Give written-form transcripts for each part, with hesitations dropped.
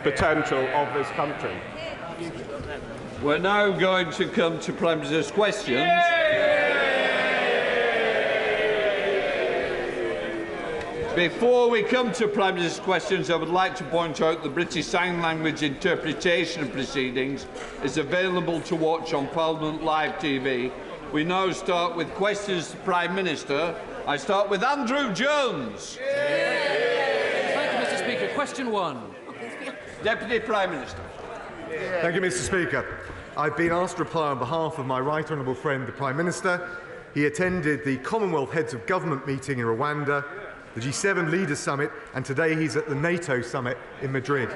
potential of this country. We're now going to come to Prime Minister's questions. Before we come to Prime Minister's questions, I would like to point out the British Sign Language interpretation of proceedings is available to watch on Parliament Live TV. We now start with questions to the Prime Minister. I start with Andrew Jones. Thank you, Mr. Speaker. Question 1. Deputy Prime Minister. Thank you, Mr. Speaker. I've been asked to reply on behalf of my right honourable friend, the Prime Minister. He attended the Commonwealth Heads of Government meeting in Rwanda, the G7 Leaders Summit, and today he's at the Nato Summit in Madrid.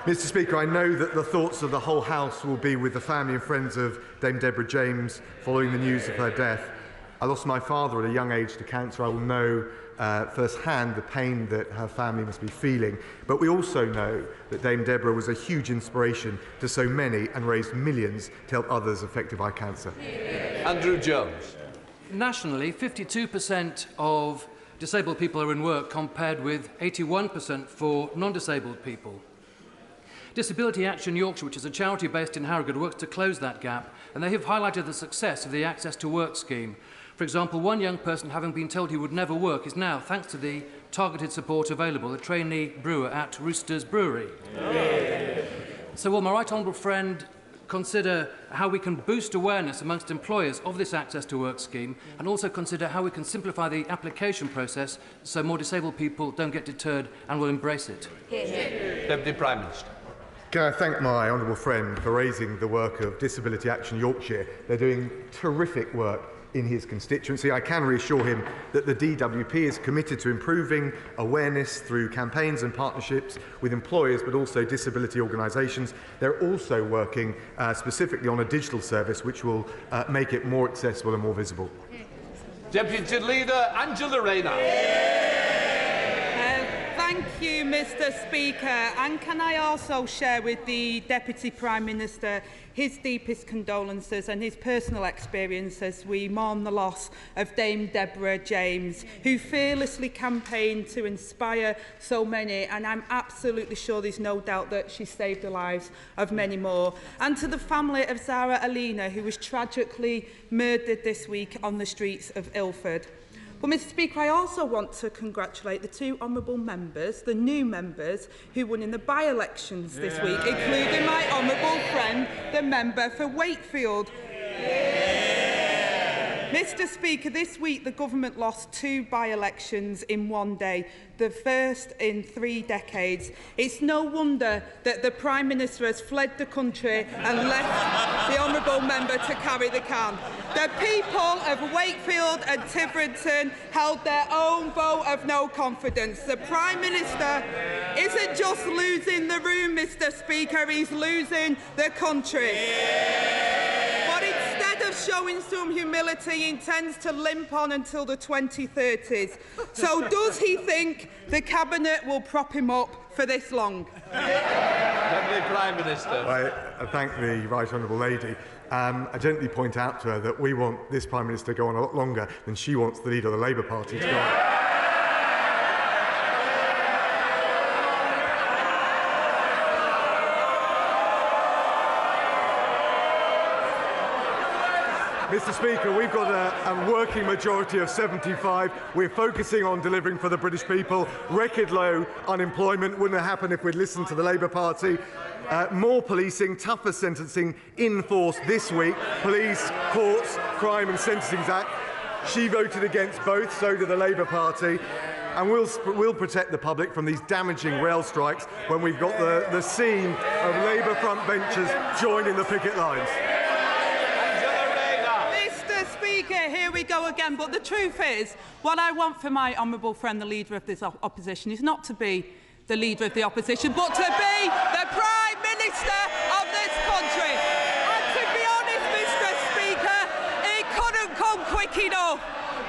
Mr. Speaker, I know that the thoughts of the whole House will be with the family and friends of Dame Deborah James following the news of her death. I lost my father at a young age to cancer. I will know firsthand the pain that her family must be feeling. But we also know that Dame Deborah was a huge inspiration to so many and raised millions to help others affected by cancer. Andrew Jones. Nationally, 52% of disabled people are in work, compared with 81% for non-disabled people. Disability Action Yorkshire, which is a charity based in Harrogate, works to close that gap, and they have highlighted the success of the Access to Work scheme. For example, one young person, having been told he would never work, is now, thanks to the targeted support available, a trainee brewer at Roosters Brewery. So will my right honourable friend consider how we can boost awareness amongst employers of this Access to Work scheme, and also consider how we can simplify the application process so more disabled people don't get deterred and will embrace it? Deputy Prime Minister. Can I thank my honourable friend for raising the work of Disability Action Yorkshire? They're doing terrific work in his constituency. I can reassure him that the DWP is committed to improving awareness through campaigns and partnerships with employers, but also disability organisations. They're also working specifically on a digital service which will make it more accessible and more visible. Deputy Leader Angela Rayner. Thank you, Mr. Speaker. And can I also share with the Deputy Prime Minister his deepest condolences and his personal experience as we mourn the loss of Dame Deborah James, who fearlessly campaigned to inspire so many, and I'm absolutely sure there's no doubt that she saved the lives of many more. And to the family of Zara Alina, who was tragically murdered this week on the streets of Ilford. Well, Mr. Speaker, I also want to congratulate the two honourable members, the new members, who won in the by-elections this week, including my honourable friend, the member for Wakefield. Mr. Speaker, this week the government lost 2 by-elections in one day, the first in 3 decades. It's no wonder that the Prime Minister has fled the country and left the honourable member to carry the can. The people of Wakefield and Tiverton held their own vote of no confidence. The Prime Minister isn't just losing the room, Mr. Speaker, he's losing the country. But instead of showing some humility, he intends to limp on until the 2030s. So does he think the Cabinet will prop him up for this long? Deputy Prime Minister. I thank the right honourable lady. I gently point out to her that we want this Prime Minister to go on a lot longer than she wants the leader of the Labour Party to go on. Mr. Speaker, we've got a working majority of 75. We're focusing on delivering for the British people. Record low unemployment wouldn't have happened if we'd listened to the Labour Party. More policing, tougher sentencing in force this week. Police, courts, Crime and Sentencing Act. She voted against both, so did the Labour Party. And we'll protect the public from these damaging rail strikes when we've got the scene of Labour front benchers joining the picket lines. Here we go again, but the truth is, what I want for my honourable friend, the Leader of this opposition, is not to be the Leader of the opposition, but to be the Prime Minister of this country. And to be honest, Mr. Speaker, it couldn't come quick enough.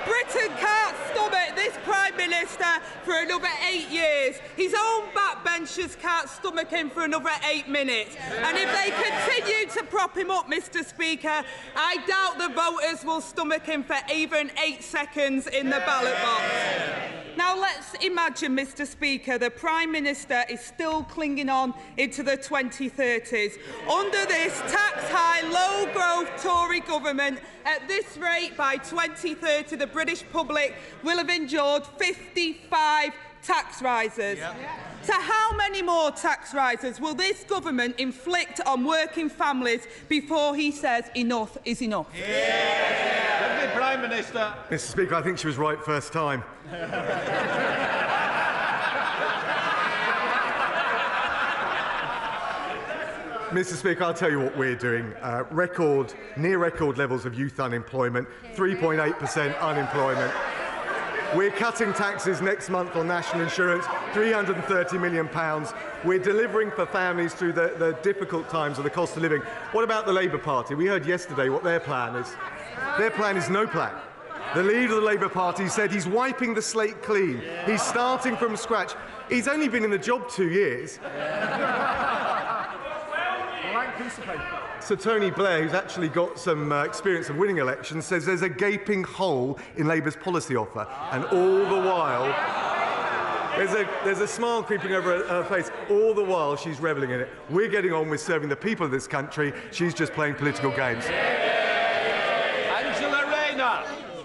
Britain can't stomach this Prime Minister for another 8 years. His own backbenchers can't stomach him for another 8 minutes. And if they continue to prop him up, Mr. Speaker, I doubt the voters will stomach him for even 8 seconds in the ballot box. Now let's imagine, Mr Speaker, the Prime Minister is still clinging on into the 2030s. Under this tax-high, low-growth Tory government, at this rate, by 2030, the British public will have endured 55 tax rises. Yep. So how many more tax rises will this government inflict on working families before he says enough is enough? Deputy Prime Minister. Mr Speaker, I think she was right first time. Mr Speaker, I'll tell you what we're doing. Near record levels of youth unemployment, 3.8% unemployment. We're cutting taxes next month on national insurance, £330 million. We're delivering for families through the difficult times of the cost of living. What about the Labour Party? We heard yesterday what their plan is. Their plan is no plan. The leader of the Labour Party said he's wiping the slate clean. He's starting from scratch. He's only been in the job 2 years. So Tony Blair, who's actually got some experience of winning elections, says there's a gaping hole in Labour's policy offer, and all the while there's a smile creeping over her face. All the while she's revelling in it. We're getting on with serving the people of this country. She's just playing political games. Angela Rayner.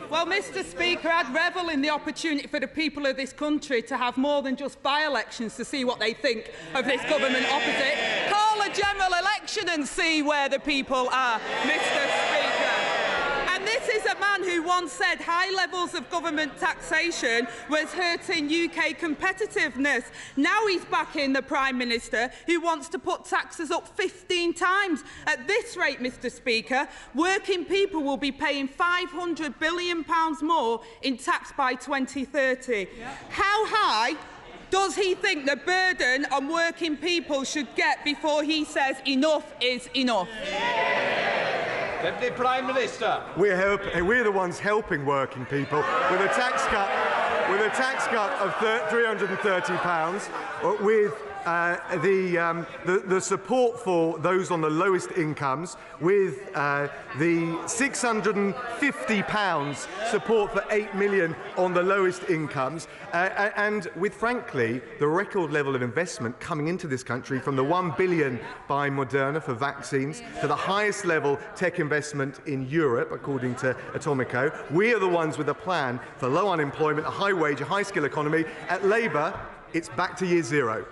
Well, Mr Speaker, I'd revel in the opportunity for the people of this country to have more than just by-elections to see what they think of this government opposite. Call a general election and see where the people are, Mr Speaker. And this is a man who once said high levels of government taxation was hurting UK competitiveness. Now he's backing the Prime Minister who wants to put taxes up 15 times. At this rate, Mr Speaker, working people will be paying £500 billion more in tax by 2030. Yeah. How high does he think the burden on working people should get before he says enough is enough? Deputy Prime Minister. We're the ones helping working people with a tax cut of £330, with the support for those on the lowest incomes, with the £650 support for 8 million on the lowest incomes, and with, frankly, the record level of investment coming into this country, from the £1 billion by Moderna for vaccines to the highest level tech investment in Europe, according to Atomico. We are the ones with a plan for low unemployment, a high wage, a high skill economy. At Labour, it's back to year zero.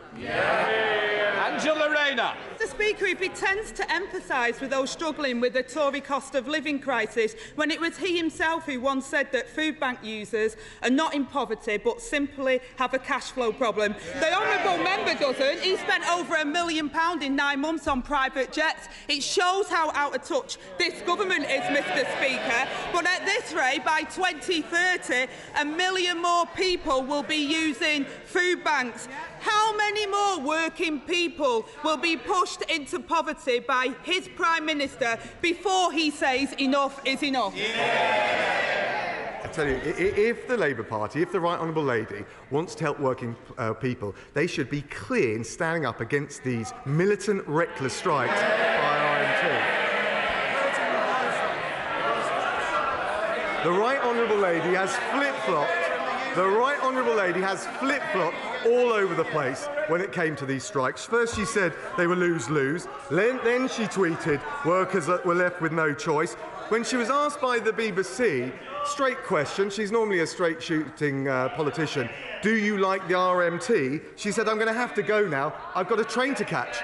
Angela Rayner. Mr Speaker, he pretends to empathise with those struggling with the Tory cost of living crisis when it was he himself who once said that food bank users are not in poverty but simply have a cash flow problem. The honourable member doesn't. He spent over £1 million in 9 months on private jets. It shows how out of touch this government is, Mr Speaker. But at this rate, by 2030, 1 million more people will be using food banks. How many more working people will be pushed into poverty by his Prime Minister before he says enough is enough? I tell you, if the Labour Party, if the Right Honourable Lady wants to help working people, they should be clear in standing up against these militant, reckless strikes by RMT. The Right Honourable Lady has flip-flopped. The Right Honourable Lady has flip-flopped all over the place when it came to these strikes. First she said they were lose-lose, then she tweeted workers were left with no choice. When she was asked by the BBC, straight question, she's normally a straight-shooting politician, do you like the RMT? She said, I'm going to have to go now, I've got a train to catch.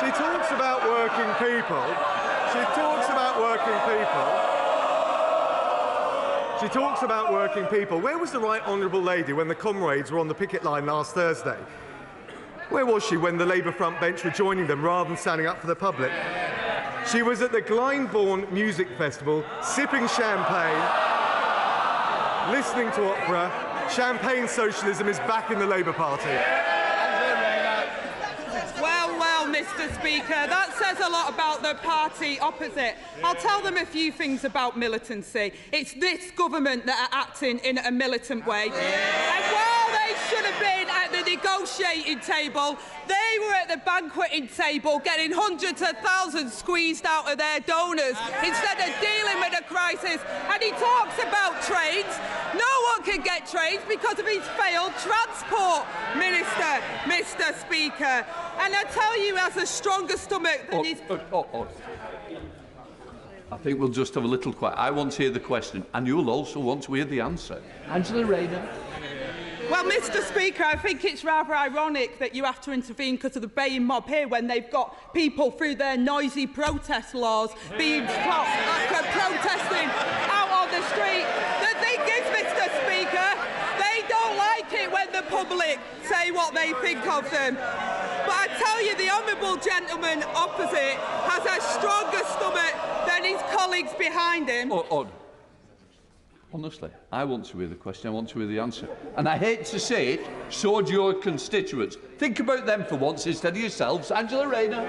She talks about working people. She talks about working people. Where was the Right Honourable Lady when the comrades were on the picket line last Thursday? Where was she when the Labour front bench were joining them rather than standing up for the public? She was at the Glyndebourne Music Festival, sipping champagne, listening to opera. Champagne socialism is back in the Labour Party. Mr Speaker, that says a lot about the party opposite. I'll tell them a few things about militancy. It's this government that are acting in a militant way. while they should have been at the negotiating table, they were at the banqueting table getting hundreds of thousands squeezed out of their donors instead of dealing with a crisis. And he talks about trains. No one can get trains because of his failed transport minister, Mr. Speaker. And I tell you, he has a stronger stomach than his... I think we'll just have a little quiet. I want to hear the question, and you'll also want to hear the answer. Angela Rayner. Well, Mr. Speaker, I think it's rather ironic that you have to intervene because of the baying mob here when they've got people through their noisy protest laws being stopped after protesting out on the street. The thing is, Mr. Speaker, they don't like it when the public say what they think of them. But I tell you, the honourable gentleman opposite has a stronger stomach than his colleagues behind him. Honestly, I want to hear the question, I want to hear the answer. And I hate to say it, so do your constituents. Think about them for once instead of yourselves. Angela Rayner.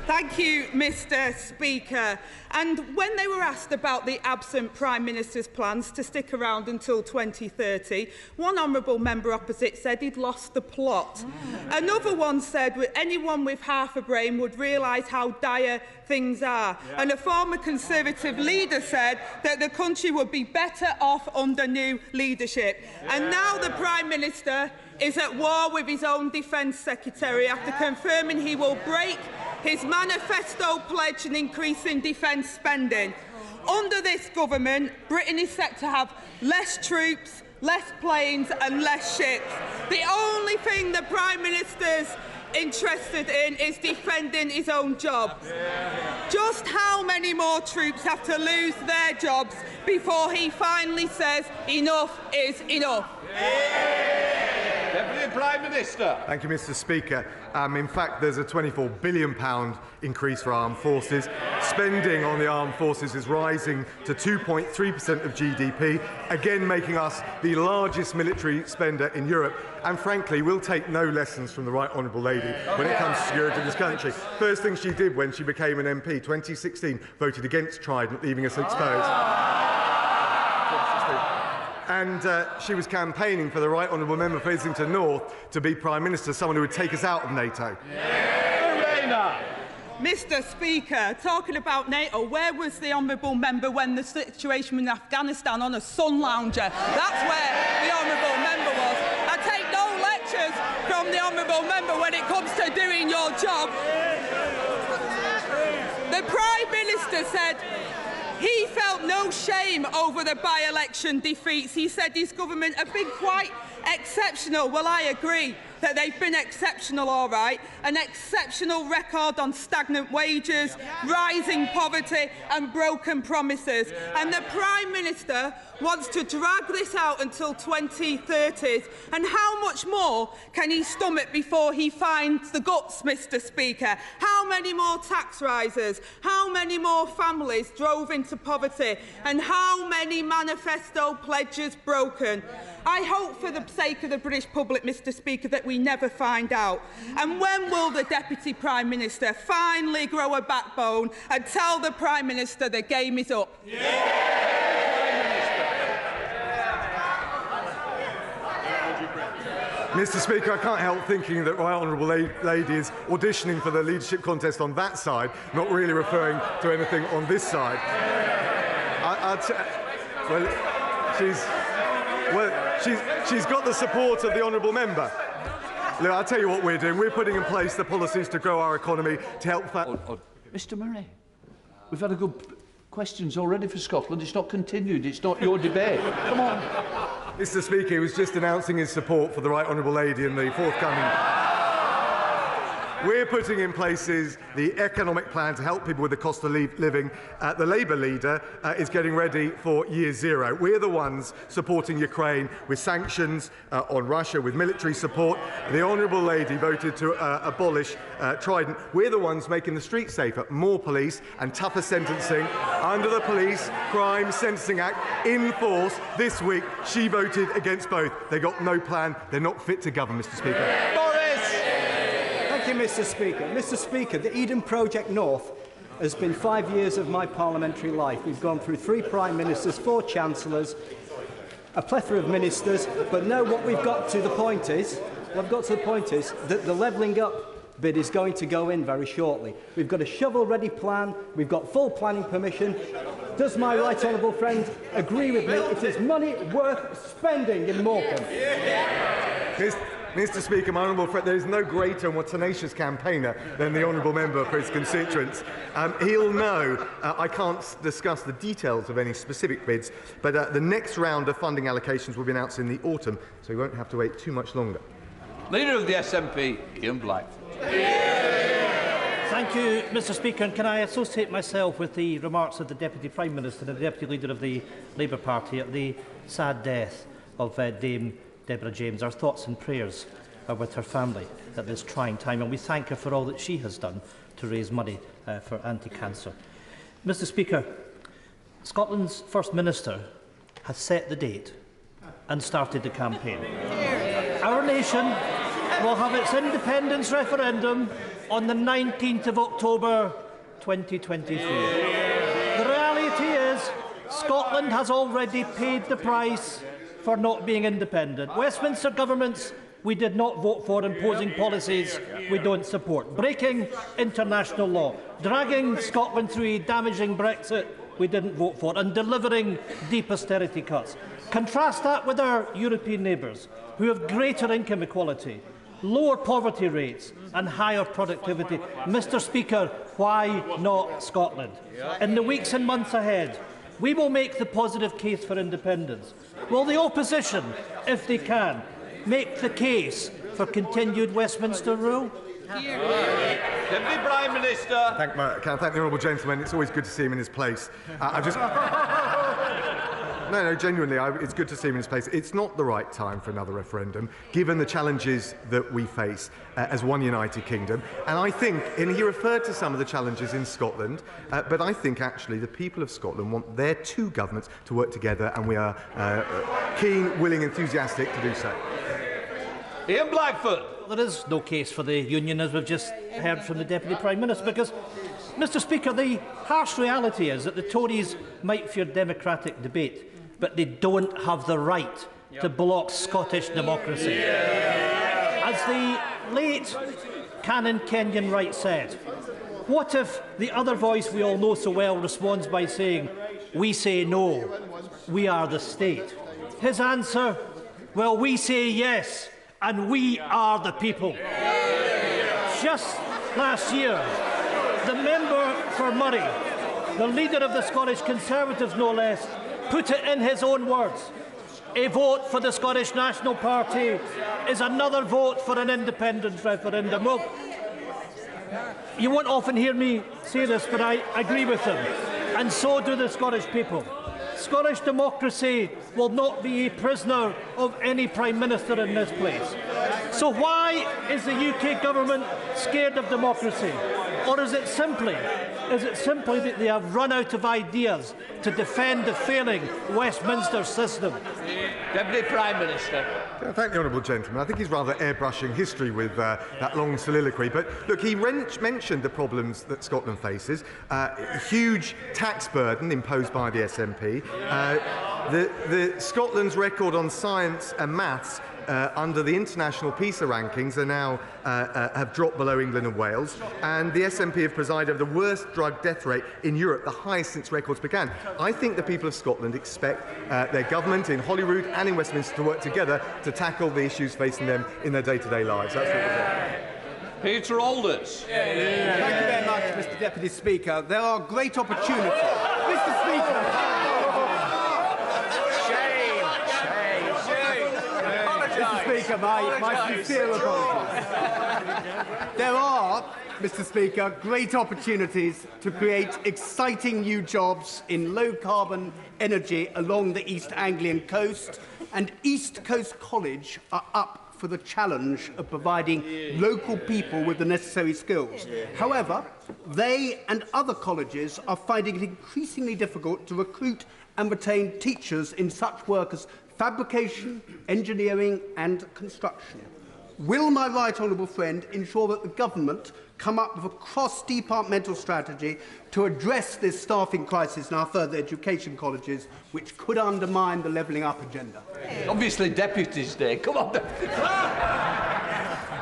Thank you, Mr. Speaker. And when they were asked about the absent Prime Minister's plans to stick around until 2030, one honourable member opposite said he'd lost the plot. Another one said anyone with half a brain would realise how dire things are. Yeah. And a former Conservative leader said that the country would be better off under new leadership. Yeah. And now the Prime Minister is at war with his own Defence Secretary after confirming he will break his manifesto pledge and increasing defence spending. Under this government, Britain is set to have less troops, less planes and less ships. The only thing the Prime Minister's interested in is defending his own job. Just how many more troops have to lose their jobs before he finally says enough is enough? Deputy Prime Minister. Thank you, Mr. Speaker. In fact, there's a £24 billion increase for armed forces. Spending on the armed forces is rising to 2.3% of GDP, again making us the largest military spender in Europe. And frankly, we'll take no lessons from the Right Honourable Lady when it comes to security in this country. First thing she did when she became an MP, 2016, voted against Trident, leaving us exposed. And she was campaigning for the Right Honourable Member for Islington North to be Prime Minister, someone who would take us out of NATO. Mr. Speaker, talking about NATO, where was the honourable member when the situation in Afghanistan on a sun lounger? That's where the honourable member was. I take no lectures from the honourable member when it comes to doing your job. The Prime Minister said he felt no shame over the by-election defeats. He said his government have been quite exceptional. Well, I agree that they've been exceptional, all right. An exceptional record on stagnant wages, rising poverty and broken promises. And the Prime Minister wants to drag this out until 2030. And how much more can he stomach before he finds the guts, Mr. Speaker? How many more tax rises? How many more families drove into poverty? And how many manifesto pledges broken? I hope for the sake of the British public, Mr. Speaker, that we never find out. And when will the Deputy Prime Minister finally grow a backbone and tell the Prime Minister the game is up? Mr. Speaker, I can't help thinking that Right Honourable Lady is auditioning for the leadership contest on that side, not really referring to anything on this side. She's got the support of the honourable member. Look, I'll tell you what we're doing. We're putting in place the policies to grow our economy to help... Mr Murray, we've had a good questions already for Scotland. It's not continued. It's not your debate. Come on. Mr. Speaker, he was just announcing his support for the Right Honourable Lady in the forthcoming... We're putting in place the economic plan to help people with the cost of living. The Labour leader is getting ready for year zero. We're the ones supporting Ukraine with sanctions on Russia, with military support. The Honourable Lady voted to abolish Trident. We're the ones making the streets safer, more police and tougher sentencing under the Police Crime Sentencing Act in force this week. She voted against both. They got no plan. They're not fit to govern, Mr. Speaker. Thank you, Mr. Speaker. Mr. Speaker, the Eden Project North has been 5 years of my parliamentary life. We've gone through 3 Prime Ministers, 4 Chancellors, a plethora of ministers, but no, what we've got to the point is, that the levelling up bid is going to go in very shortly. We've got a shovel-ready plan, we've got full planning permission. Does my right honourable friend agree with me? It is money worth spending in Morecambe. Mr. Speaker, my honourable friend, there is no greater and more tenacious campaigner than the honourable member for his constituents. He'll know I can't discuss the details of any specific bids, but the next round of funding allocations will be announced in the autumn, so you won't have to wait too much longer. Leader of the SNP, Ian Black. Thank you, Mr. Speaker. And can I associate myself with the remarks of the Deputy Prime Minister and the Deputy Leader of the Labour Party at the sad death of Dame Deborah James. Our thoughts and prayers are with her family at this trying time, and we thank her for all that she has done to raise money for anti-cancer. Mr. Speaker, Scotland's First Minister has set the date and started the campaign. Our nation will have its independence referendum on the 19th of October 2023. The reality is Scotland has already paid the price for not being independent. Westminster governments we did not vote for, imposing policies we don't support, breaking international law, dragging Scotland through a damaging Brexit we didn't vote for, and delivering deep austerity cuts. Contrast that with our European neighbours, who have greater income equality, lower poverty rates and higher productivity. Mr. Speaker, why not Scotland? In the weeks and months ahead, we will make the positive case for independence. Will the opposition, if they can, make the case for continued Westminster rule? Deputy Prime Minister. Can I thank the honourable gentleman? It's always good to see him in his place. No, genuinely, it's good to see him in his place. It's not the right time for another referendum, given the challenges that we face as one United Kingdom. And I think, and he referred to some of the challenges in Scotland, but I think actually the people of Scotland want their two governments to work together, and we are keen, willing, enthusiastic to do so. Ian Blackford. There is no case for the union, as we've just heard from the Deputy Prime Minister, because, Mr. Speaker, the harsh reality is that the Tories might fear democratic debate, but they don't have the right to block Scottish democracy. As the late Canon Kenyon Wright said, what if the other voice we all know so well responds by saying, "We say no, we are the state"? His answer, well, we say yes, and we are the people. Just last year, the member for Murray, the leader of the Scottish Conservatives no less, put it in his own words: a vote for the Scottish National Party is another vote for an independence referendum. Well, you won't often hear me say this, but I agree with him, and so do the Scottish people. Scottish democracy will not be a prisoner of any Prime Minister in this place. So why is the UK government scared of democracy? Or is it simply that they have run out of ideas to defend the failing Westminster system? Deputy Prime Minister. Thank the honourable gentleman. I think he's rather airbrushing history with that long soliloquy. But look, he mentioned the problems that Scotland faces. Huge tax burden imposed by the SNP. Scotland's record on science and maths under the international PISA rankings are now have dropped below England and Wales, and the SNP have presided over the worst drug death rate in Europe, the highest since records began. I think the people of Scotland expect their government in Holyrood and in Westminster to work together to tackle the issues facing them in their day-to-day lives. That's what we're doing. Peter Alders. Thank you very much, Mr. Deputy Speaker. There are great opportunities. Mr. Speaker. Mr. Speaker, my sincere apologies. There are, Mr. Speaker, great opportunities to create exciting new jobs in low-carbon energy along the East Anglian coast, and East Coast College are up for the challenge of providing local people with the necessary skills. However, they and other colleges are finding it increasingly difficult to recruit and retain teachers in such work as fabrication, engineering and construction. Will my right honourable friend ensure that the government come up with a cross-departmental strategy to address this staffing crisis in our further education colleges, which could undermine the levelling up agenda? Obviously, Deputy's Day. Come on.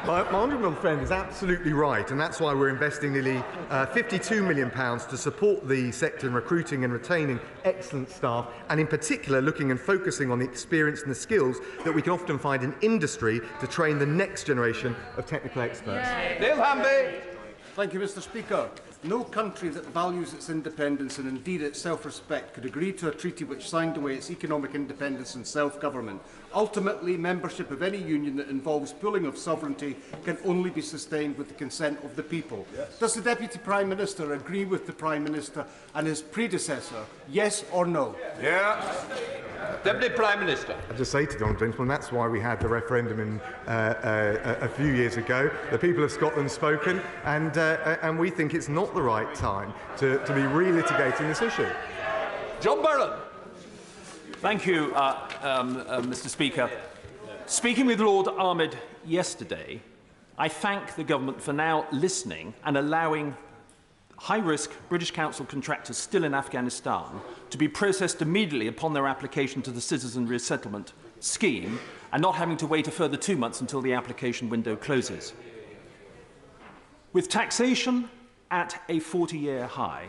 My honourable friend is absolutely right, and that's why we're investing nearly £52 million to support the sector in recruiting and retaining excellent staff, and in particular looking and focusing on the experience and the skills that we can often find in industry to train the next generation of technical experts. Neil Hamby. Thank you, Mr. Speaker. No country that values its independence and indeed its self-respect could agree to a treaty which signed away its economic independence and self-government. Ultimately, membership of any union that involves pooling of sovereignty can only be sustained with the consent of the people. Yes. Does the Deputy Prime Minister agree with the Prime Minister and his predecessor? Yes or no? Yeah. Deputy Prime Minister. I just say to the honourable gentleman, that's why we had the referendum in, a few years ago. The people of Scotland spoken, and we think it's not the right time to be relitigating this issue. John Burren. Thank you, Mr. Speaker. Speaking with Lord Ahmed yesterday, I thank the government for now listening and allowing high-risk British Council contractors still in Afghanistan to be processed immediately upon their application to the Citizen Resettlement Scheme and not having to wait a further 2 months until the application window closes. With taxation at a 40-year high,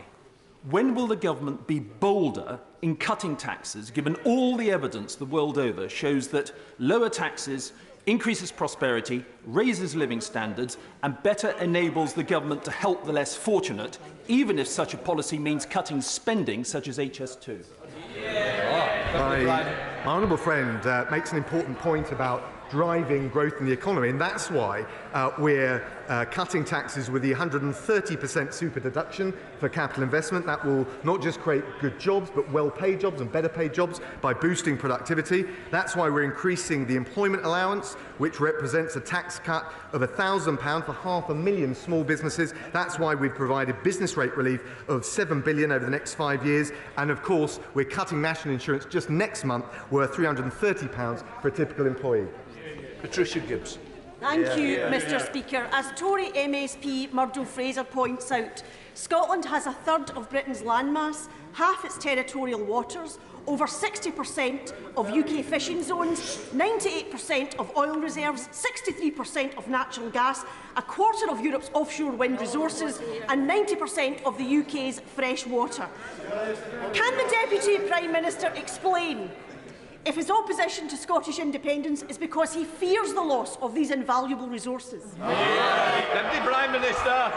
when will the government be bolder in cutting taxes, given all the evidence the world over shows that lower taxes increases prosperity, raises living standards, and better enables the government to help the less fortunate, even if such a policy means cutting spending such as HS2? My honourable friend makes an important point about driving growth in the economy, and that's why we're cutting taxes with the 130% super deduction for capital investment. That will not just create good jobs, but well-paid jobs and better paid jobs by boosting productivity. That's why we're increasing the employment allowance, which represents a tax cut of £1,000 for 500,000 small businesses. That's why we've provided business rate relief of £7 billion over the next 5 years. And of course, we're cutting national insurance just next month, worth £330 for a typical employee. Patricia Gibbs. Thank you, Mr. Speaker. As Tory MSP Murdo Fraser points out, Scotland has a third of Britain's landmass, half its territorial waters, over 60% of UK fishing zones, 98% of oil reserves, 63% of natural gas, a quarter of Europe's offshore wind resources and 90% of the UK's fresh water. Can the Deputy Prime Minister explain if his opposition to Scottish independence is because he fears the loss of these invaluable resources? Deputy Prime Minister.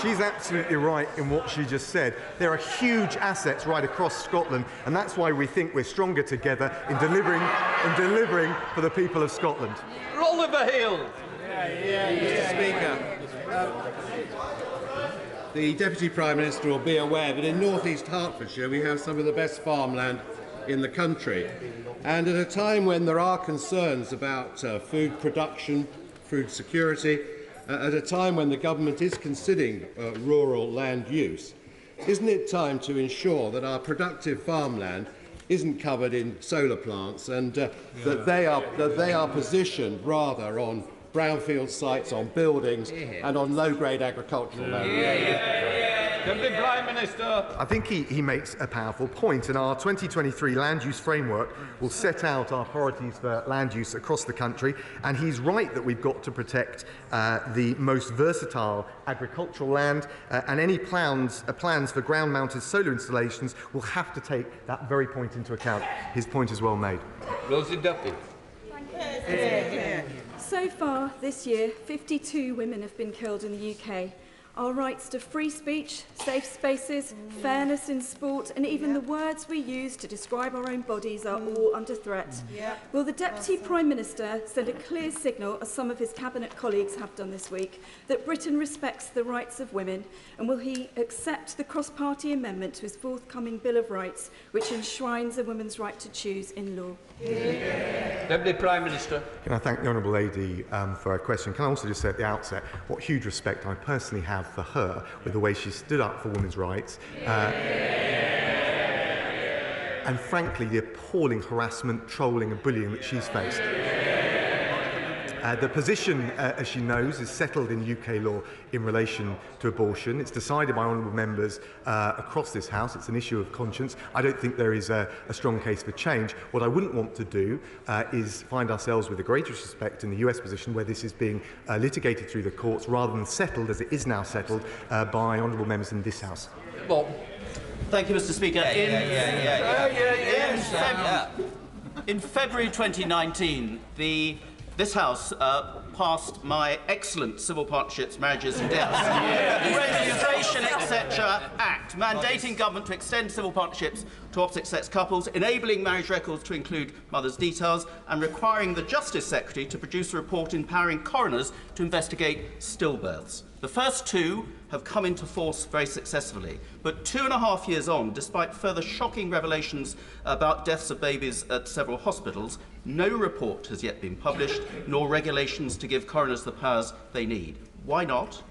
She's absolutely right in what she just said. There are huge assets right across Scotland, and that's why we think we're stronger together in delivering for the people of Scotland. Oliver Hill. Mr. Speaker, the Deputy Prime Minister will be aware that in North East Hertfordshire we have some of the best farmland in the country. And at a time when there are concerns about food production, food security, at a time when the government is considering rural land use, isn't it time to ensure that our productive farmland isn't covered in solar plants and that they are positioned rather on brownfield sites, on buildings and on low-grade agricultural land? Deputy Prime Minister. I think he makes a powerful point, and our 2023 land use framework will set out our priorities for land use across the country, and he's right that we've got to protect the most versatile agricultural land, and any plans for ground-mounted solar installations will have to take that very point into account. His point is well made. Rosie Duffy. So far this year, 52 women have been killed in the UK. Our rights to free speech, safe spaces, fairness in sport, and even the words we use to describe our own bodies are all under threat. Will the Deputy Prime Minister send a clear signal, as some of his Cabinet colleagues have done this week, that Britain respects the rights of women, and will he accept the cross-party amendment to his forthcoming Bill of Rights, which enshrines a woman's right to choose in law? Deputy Prime Minister. Can I thank the Honourable Lady for her question? Can I also just say at the outset what huge respect I personally have for her with the way she stood up for women's rights and frankly the appalling harassment, trolling and bullying that she's faced. The position, as she knows, is settled in UK law in relation to abortion. It's decided by honourable members across this House. It's an issue of conscience. I don't think there is a strong case for change. What I wouldn't want to do is find ourselves with the greatest respect in the US position where this is being litigated through the courts rather than settled, as it is now settled, by honourable members in this House. Well, thank you, Mr. Speaker. In February 2019, this House passed my excellent Civil Partnerships, Marriages and Deaths Registration, etc. Act, mandating government to extend civil partnerships to opposite-sex couples, enabling marriage records to include mothers' details, and requiring the Justice Secretary to produce a report empowering coroners to investigate stillbirths. The first two have come into force very successfully, but 2.5 years on, despite further shocking revelations about deaths of babies at several hospitals, no report has yet been published, nor regulations to give coroners the powers they need. Why not?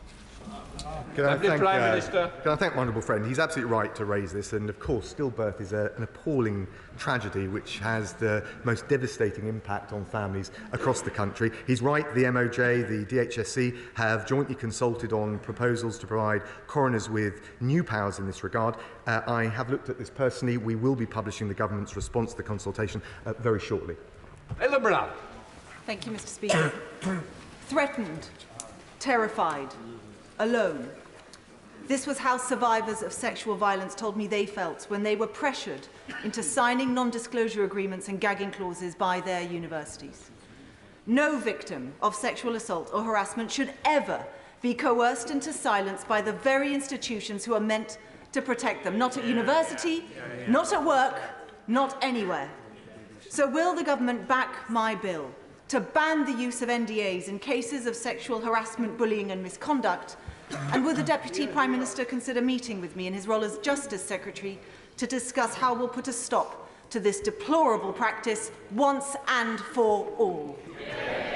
Can I thank my honourable friend? He's absolutely right to raise this, and of course stillbirth is an appalling tragedy which has the most devastating impact on families across the country. He's right, the MOJ, the DHSC have jointly consulted on proposals to provide coroners with new powers in this regard. I have looked at this personally. We will be publishing the government's response to the consultation very shortly. Angela Rayner. Thank you, Mr. Speaker. Threatened, terrified, alone. This was how survivors of sexual violence told me they felt when they were pressured into signing non-disclosure agreements and gagging clauses by their universities. No victim of sexual assault or harassment should ever be coerced into silence by the very institutions who are meant to protect them. Not at university, not at work, not anywhere. So will the government back my bill to ban the use of NDAs in cases of sexual harassment, bullying and misconduct? And will the Deputy Prime Minister consider meeting with me in his role as Justice Secretary to discuss how we'll put a stop to this deplorable practice once and for all?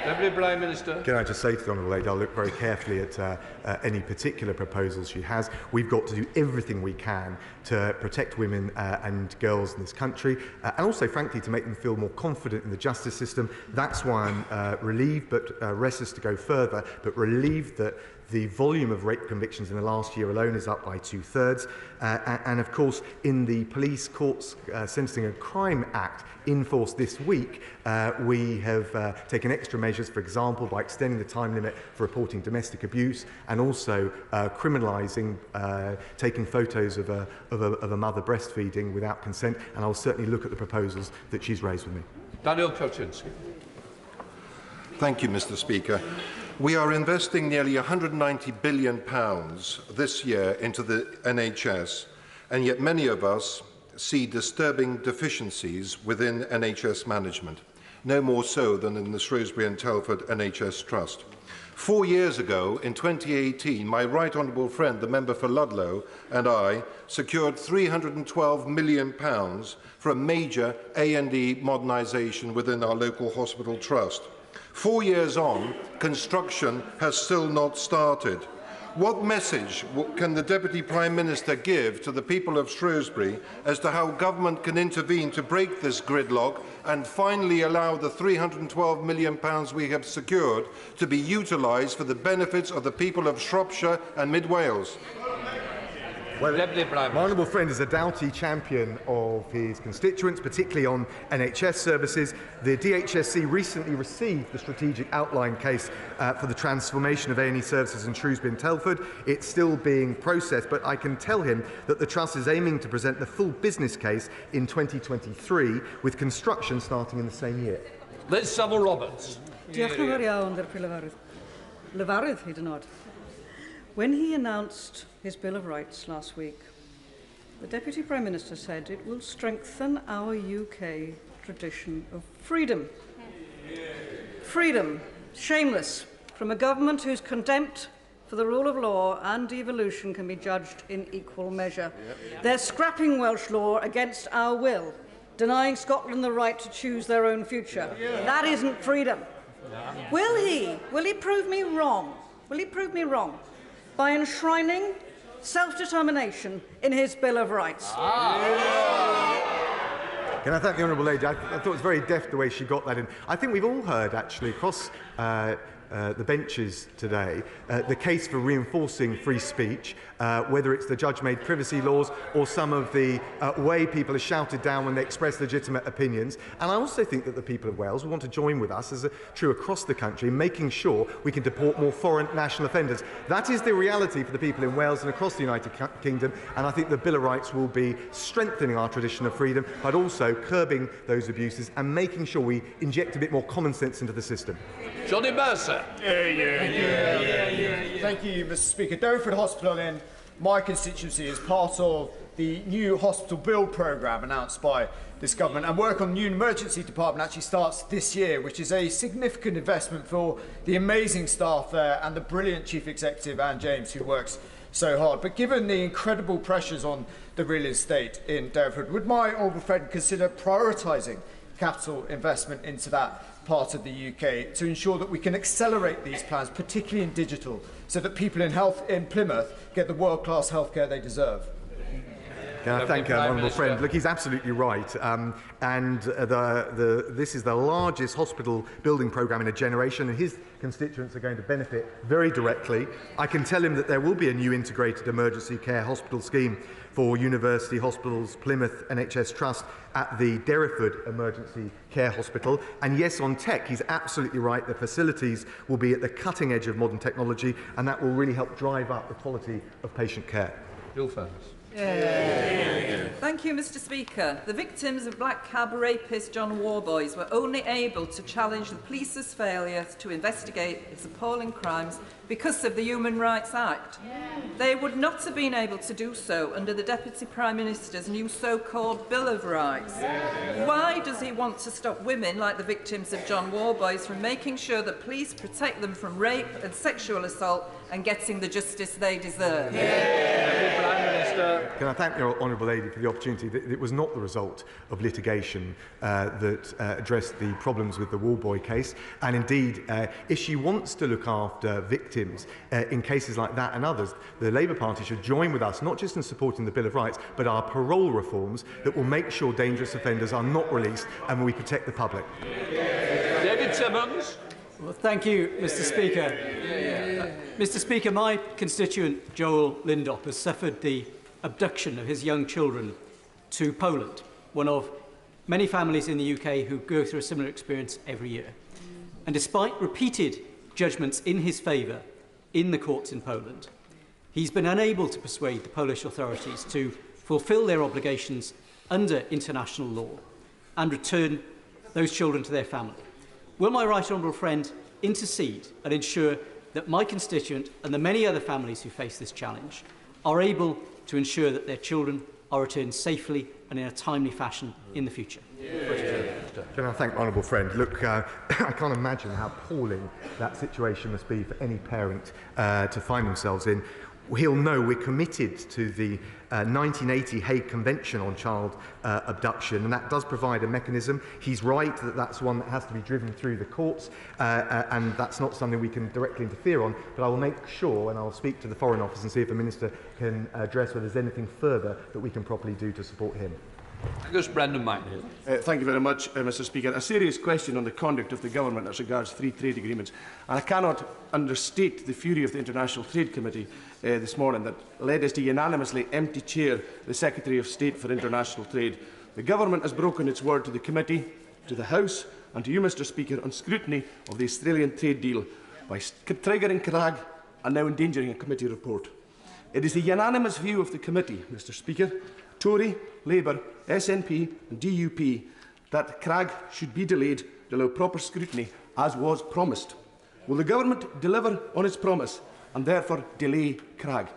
Deputy Prime Minister. Can I just say to the Honourable Lady, I'll look very carefully at any particular proposals she has. We've got to do everything we can to protect women and girls in this country, and also, frankly, to make them feel more confident in the justice system. That's why I'm relieved, but restless to go further, but relieved that the volume of rape convictions in the last year alone is up by 2/3. And of course, in the Police Courts Sentencing and Crime Act in force this week, we have taken extra measures, for example, by extending the time limit for reporting domestic abuse and also criminalising taking photos of a mother breastfeeding without consent. And I'll certainly look at the proposals that she's raised with me. Daniel Kaczynski. Thank you, Mr. Speaker. We are investing nearly £190 billion this year into the NHS, and yet many of us see disturbing deficiencies within NHS management, no more so than in the Shrewsbury and Telford NHS Trust. 4 years ago, in 2018, my right honourable friend, the member for Ludlow, and I secured £312 million for a major A&E modernisation within our local hospital trust. 4 years on, construction has still not started. What message can the Deputy Prime Minister give to the people of Shrewsbury as to how government can intervene to break this gridlock and finally allow the £312 million we have secured to be utilised for the benefits of the people of Shropshire and Mid Wales? Well, my honourable friend is a doughty champion of his constituents, particularly on NHS services. The DHSC recently received the strategic outline case for the transformation of A&E services in Shrewsbury and Telford. It's still being processed, but I can tell him that the Trust is aiming to present the full business case in 2023, with construction starting in the same year. Liz Savile-Roberts. When he announced his Bill of Rights last week, the Deputy Prime Minister said it will strengthen our UK tradition of freedom. Freedom, shameless, from a government whose contempt for the rule of law and devolution can be judged in equal measure. They're scrapping Welsh law against our will, denying Scotland the right to choose their own future. That isn't freedom. Will he prove me wrong? Will he prove me wrong by enshrining self-determination in his Bill of Rights? Can I thank the honourable lady? I thought it was very deft the way she got that in. I think we've all heard, actually, across the benches today, the case for reinforcing free speech, whether it's the judge-made privacy laws or some of the way people are shouted down when they express legitimate opinions. And I also think that the people of Wales will want to join with us, as true across the country, making sure we can deport more foreign national offenders. That is the reality for the people in Wales and across the United Kingdom, and I think the Bill of Rights will be strengthening our tradition of freedom, but also curbing those abuses and making sure we inject a bit more common sense into the system. Johnny Mercer. Thank you, Mr. Speaker. Derriford Hospital in my constituency is part of the new hospital build programme announced by this government, and work on the new emergency department actually starts this year, which is a significant investment for the amazing staff there and the brilliant Chief Executive, Anne James, who works so hard. But given the incredible pressures on the real estate in Derriford, would my honourable friend consider prioritising capital investment into that part of the UK to ensure that we can accelerate these plans, particularly in digital, so that people in Plymouth get the world-class healthcare they deserve? Can I thank our honourable friend? Look, he's absolutely right. This is the largest hospital building programme in a generation, and his constituents are going to benefit very directly. I can tell him that there will be a new integrated emergency care hospital scheme for University Hospitals Plymouth NHS Trust at the Derriford Emergency Care Hospital. And yes, on tech, he's absolutely right. The facilities will be at the cutting edge of modern technology, and that will really help drive up the quality of patient care. Bill Furness. Thank you, Mr. Speaker. The victims of black cab rapist John Warboys were only able to challenge the police's failure to investigate its appalling crimes because of the Human Rights Act. They would not have been able to do so under the Deputy Prime Minister's new so-called Bill of Rights. Why does he want to stop women like the victims of John Warboys from making sure that police protect them from rape and sexual assault and getting the justice they deserve? Can I thank the honourable lady for the opportunity? It was not the result of litigation that addressed the problems with the Warboy case. And indeed, if she wants to look after victims in cases like that and others, the Labour Party should join with us, not just in supporting the Bill of Rights, but our parole reforms that will make sure dangerous offenders are not released and we protect the public. David Simmons. Well, thank you, Mr. Speaker. Mr. Speaker, my constituent Joel Lindop has suffered the abduction of his young children to Poland, one of many families in the UK who go through a similar experience every year. And despite repeated judgments in his favour in the courts in Poland, he's been unable to persuade the Polish authorities to fulfil their obligations under international law and return those children to their family. Will my right honourable friend intercede and ensure that my constituent and the many other families who face this challenge are able to ensure that their children are returned safely and in a timely fashion in the future? Can I thank the honourable friend? Look, I can't imagine how appalling that situation must be for any parent to find themselves in. He'll know we're committed to the 1980 Hague Convention on Child Abduction, and that does provide a mechanism. He's right that that's one that has to be driven through the courts, and that's not something we can directly interfere on, but I will make sure, and I'll speak to the Foreign Office and see if the Minister can address whether there's anything further that we can properly do to support him. Brendan Minehill. Thank you very much, Mr. Speaker. A serious question on the conduct of the government as regards free trade agreements. And I cannot understate the fury of the International Trade Committee this morning that led us to unanimously empty chair the Secretary of State for International Trade. The government has broken its word to the committee, to the House and to you, Mr. Speaker, on scrutiny of the Australian trade deal by triggering Crag and now endangering a committee report. It is the unanimous view of the committee, Mr. Speaker, Tory, Labour, SNP and DUP, that Crag should be delayed to allow proper scrutiny, as was promised. Will the government deliver on its promise and therefore delay Crag?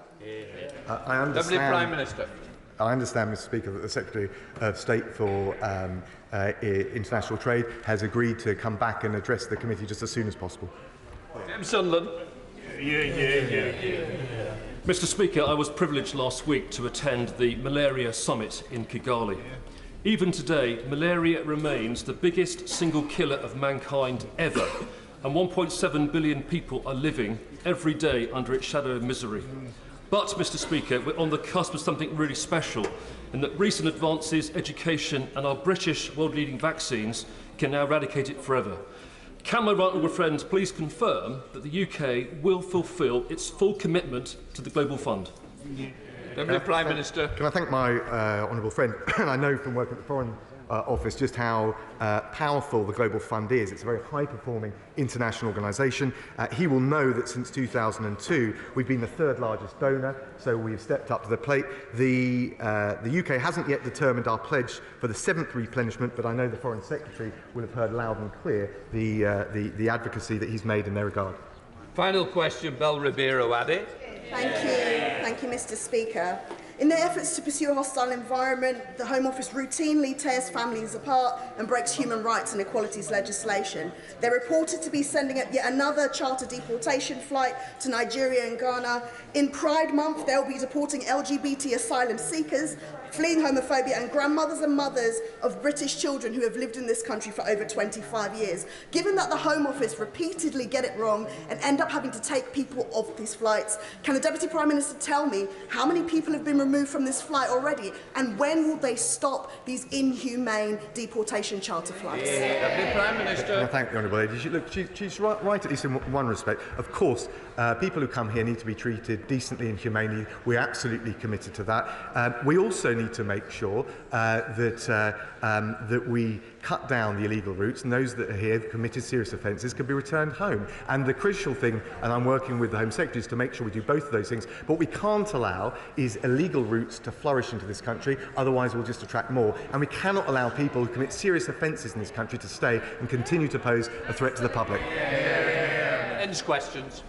I understand, Deputy Prime Minister. I understand, Mr. Speaker, that the Secretary of State for International Trade has agreed to come back and address the committee just as soon as possible. James Sunderland. Mr. Speaker, I was privileged last week to attend the Malaria Summit in Kigali. Even today, malaria remains the biggest single killer of mankind ever, and 1.7 billion people are living every day under its shadow of misery. But, Mr Speaker, we're on the cusp of something really special, in that recent advances, education and our British world-leading vaccines can now eradicate it forever. Can my right honourable friends please confirm that the UK will fulfil its full commitment to the Global Fund? Deputy Prime Minister. Can I thank my honourable friend? And I know from working at the Foreign Office just how powerful the Global Fund is. It's a very high-performing international organisation. He will know that since 2002 we've been the third largest donor, so we've stepped up to the plate. The UK hasn't yet determined our pledge for the 7th replenishment, but I know the Foreign Secretary will have heard loud and clear the advocacy that he's made in their regard. Final question, Bel Ribeiro Addy. Thank you, Mr Speaker. In their efforts to pursue a hostile environment, the Home Office routinely tears families apart and breaks human rights and equalities legislation. They're reported to be sending up yet another charter deportation flight to Nigeria and Ghana. In Pride Month, they'll be deporting LGBT asylum seekers, fleeing homophobia, and grandmothers and mothers of British children who have lived in this country for over 25 years. Given that the Home Office repeatedly get it wrong and end up having to take people off these flights, can the Deputy Prime Minister tell me how many people have been removed from this flight already, and when will they stop these inhumane deportation charter flights? Deputy Prime Minister. I thank the honourable lady. Look, she's right at least in one respect. Of course, people who come here need to be treated decently and humanely. We're absolutely committed to that. We also need to make sure that we cut down the illegal routes, and those that are here who've committed serious offences can be returned home. And the crucial thing, and I'm working with the Home Secretary, is to make sure we do both of those things. But what we can't allow is illegal routes to flourish into this country, otherwise we'll just attract more. And we cannot allow people who commit serious offences in this country to stay and continue to pose a threat to the public. Ends questions.